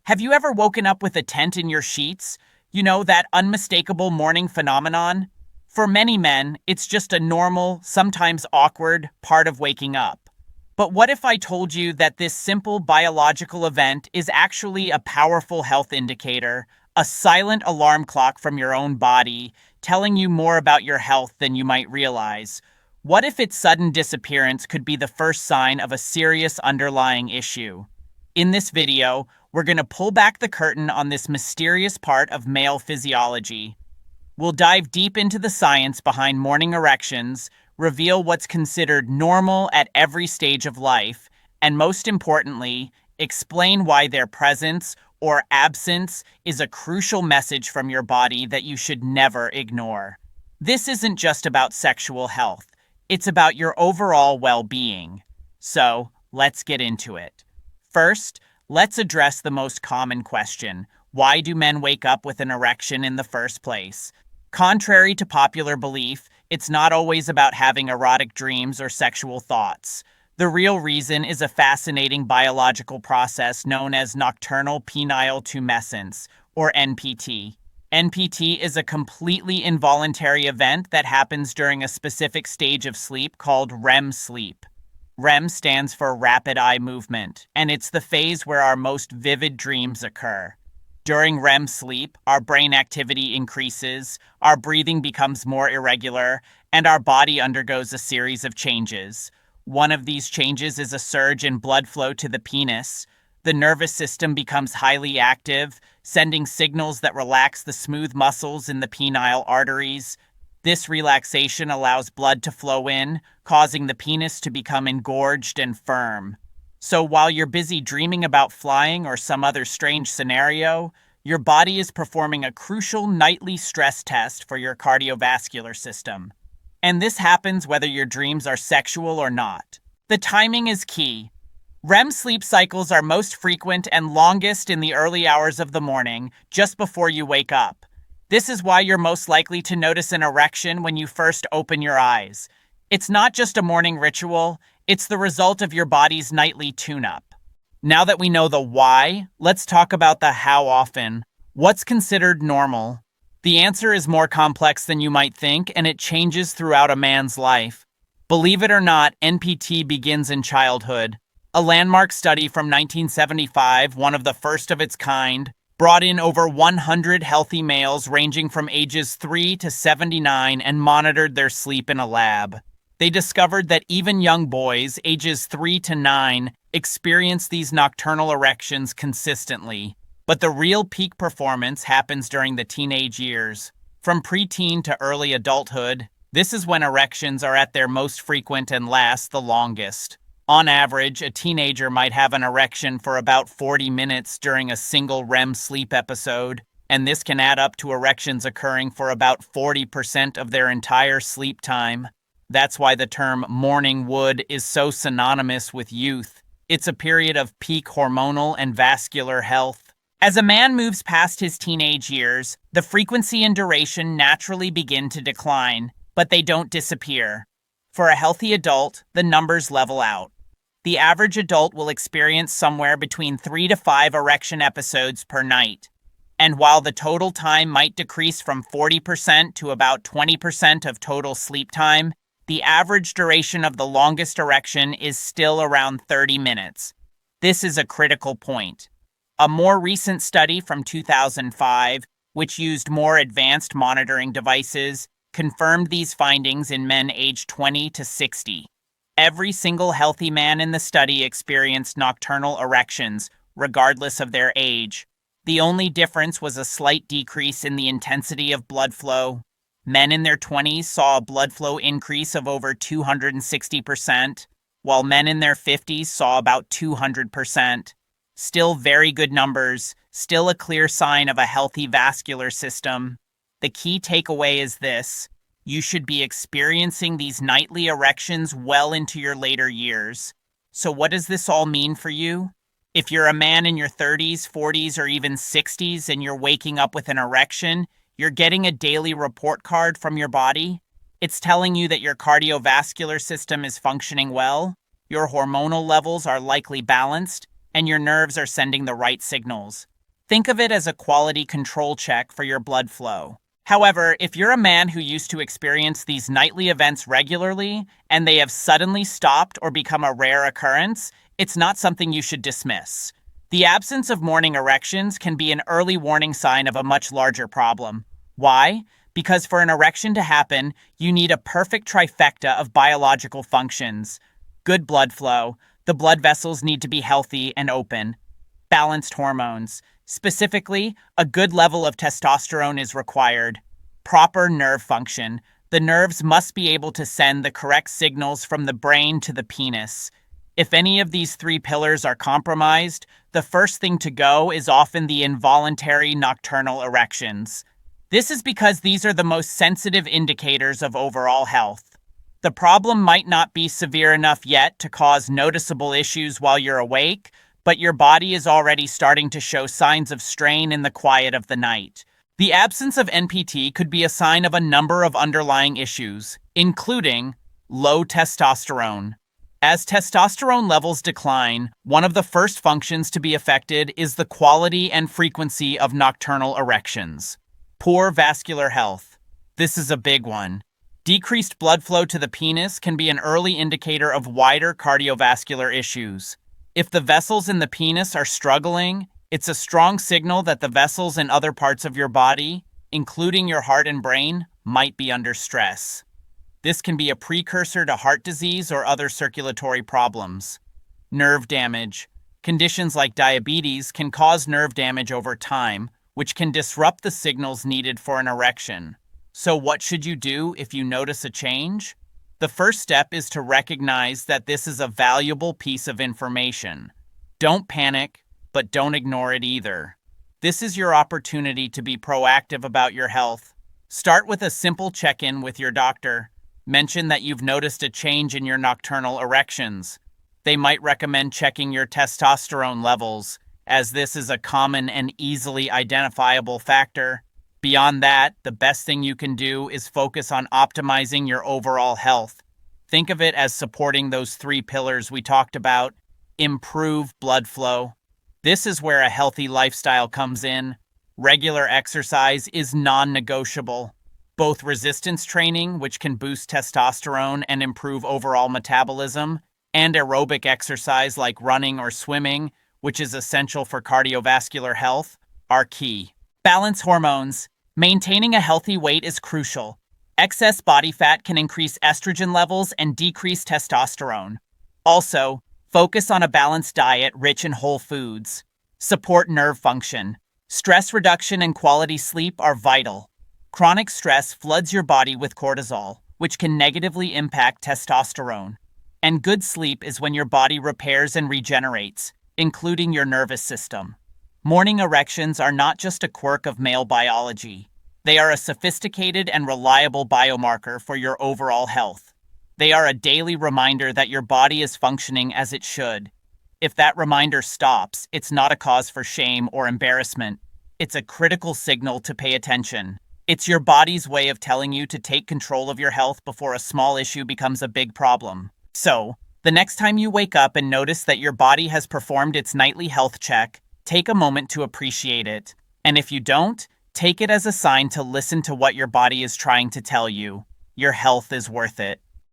Have you ever woken up with a tent in your sheets? You know, that unmistakable morning phenomenon? For many men, it's just a normal, sometimes awkward, part of waking up. But what if I told you that this simple biological event is actually a powerful health indicator, a silent alarm clock from your own body, telling you more about your health than you might realize? What if its sudden disappearance could be the first sign of a serious underlying issue? In this video, we're going to pull back the curtain on this mysterious part of male physiology. We'll dive deep into the science behind morning erections, reveal what's considered normal at every stage of life, and most importantly, explain why their presence or absence is a crucial message from your body that you should never ignore. This isn't just about sexual health, it's about your overall well-being. So, let's get into it. First, let's address the most common question. Why do men wake up with an erection in the first place? Contrary to popular belief, it's not always about having erotic dreams or sexual thoughts. The real reason is a fascinating biological process known as nocturnal penile tumescence, or NPT. NPT is a completely involuntary event that happens during a specific stage of sleep called REM sleep. REM stands for rapid eye movement, and it's the phase where our most vivid dreams occur. During REM sleep, our brain activity increases, our breathing becomes more irregular, and our body undergoes a series of changes. One of these changes is a surge in blood flow to the penis. The nervous system becomes highly active, sending signals that relax the smooth muscles in the penile arteries. This relaxation allows blood to flow in, causing the penis to become engorged and firm. So while you're busy dreaming about flying or some other strange scenario, your body is performing a crucial nightly stress test for your cardiovascular system. And this happens whether your dreams are sexual or not. The timing is key. REM sleep cycles are most frequent and longest in the early hours of the morning, just before you wake up. This is why you're most likely to notice an erection when you first open your eyes. It's not just a morning ritual, it's the result of your body's nightly tune-up. Now that we know the why, let's talk about the how often. What's considered normal? The answer is more complex than you might think, and it changes throughout a man's life. Believe it or not, NPT begins in childhood. A landmark study from 1975, one of the first of its kind, brought in over 100 healthy males ranging from ages 3 to 79 and monitored their sleep in a lab. They discovered that even young boys, ages 3 to 9, experience these nocturnal erections consistently. But the real peak performance happens during the teenage years. From preteen to early adulthood, this is when erections are at their most frequent and last the longest. On average, a teenager might have an erection for about 40 minutes during a single REM sleep episode, and this can add up to erections occurring for about 40% of their entire sleep time. That's why the term morning wood is so synonymous with youth. It's a period of peak hormonal and vascular health. As a man moves past his teenage years, the frequency and duration naturally begin to decline, but they don't disappear. For a healthy adult, the numbers level out. The average adult will experience somewhere between 3 to 5 erection episodes per night. And while the total time might decrease from 40% to about 20% of total sleep time, the average duration of the longest erection is still around 30 minutes. This is a critical point. A more recent study from 2005, which used more advanced monitoring devices, confirmed these findings in men aged 20 to 60. Every single healthy man in the study experienced nocturnal erections, regardless of their age. The only difference was a slight decrease in the intensity of blood flow. Men in their 20s saw a blood flow increase of over 260%, while men in their 50s saw about 200%. Still very good numbers, still a clear sign of a healthy vascular system. The key takeaway is this: you should be experiencing these nightly erections well into your later years. So what does this all mean for you? If you're a man in your 30s, 40s, or even 60s and you're waking up with an erection, you're getting a daily report card from your body. It's telling you that your cardiovascular system is functioning well, your hormonal levels are likely balanced, and your nerves are sending the right signals. Think of it as a quality control check for your blood flow. However, if you're a man who used to experience these nightly events regularly and they have suddenly stopped or become a rare occurrence, it's not something you should dismiss. The absence of morning erections can be an early warning sign of a much larger problem. Why? Because for an erection to happen, you need a perfect trifecta of biological functions. Good blood flow, the blood vessels need to be healthy and open. Balanced hormones. Specifically, a good level of testosterone is required. Proper nerve function. The nerves must be able to send the correct signals from the brain to the penis. If any of these three pillars are compromised, the first thing to go is often the involuntary nocturnal erections. This is because these are the most sensitive indicators of overall health. The problem might not be severe enough yet to cause noticeable issues while you're awake, but your body is already starting to show signs of strain in the quiet of the night. The absence of NPT could be a sign of a number of underlying issues, including low testosterone. As testosterone levels decline, one of the first functions to be affected is the quality and frequency of nocturnal erections. Poor vascular health. This is a big one. Decreased blood flow to the penis can be an early indicator of wider cardiovascular issues. If the vessels in the penis are struggling, it's a strong signal that the vessels in other parts of your body, including your heart and brain, might be under stress. This can be a precursor to heart disease or other circulatory problems. Nerve damage. Conditions like diabetes can cause nerve damage over time, which can disrupt the signals needed for an erection. So what should you do if you notice a change? The first step is to recognize that this is a valuable piece of information. Don't panic, but don't ignore it either. This is your opportunity to be proactive about your health. Start with a simple check-in with your doctor. Mention that you've noticed a change in your nocturnal erections. They might recommend checking your testosterone levels, as this is a common and easily identifiable factor. Beyond that, the best thing you can do is focus on optimizing your overall health. Think of it as supporting those three pillars we talked about. Improve blood flow. This is where a healthy lifestyle comes in. Regular exercise is non-negotiable. Both resistance training, which can boost testosterone and improve overall metabolism, and aerobic exercise like running or swimming, which is essential for cardiovascular health, are key. Balance hormones. Maintaining a healthy weight is crucial. Excess body fat can increase estrogen levels and decrease testosterone. Also, focus on a balanced diet rich in whole foods. Support nerve function. Stress reduction and quality sleep are vital. Chronic stress floods your body with cortisol, which can negatively impact testosterone. And good sleep is when your body repairs and regenerates, including your nervous system. Morning erections are not just a quirk of male biology. They are a sophisticated and reliable biomarker for your overall health. They are a daily reminder that your body is functioning as it should. If that reminder stops, it's not a cause for shame or embarrassment. It's a critical signal to pay attention. It's your body's way of telling you to take control of your health before a small issue becomes a big problem. So, the next time you wake up and notice that your body has performed its nightly health check, take a moment to appreciate it. And if you don't, take it as a sign to listen to what your body is trying to tell you. Your health is worth it.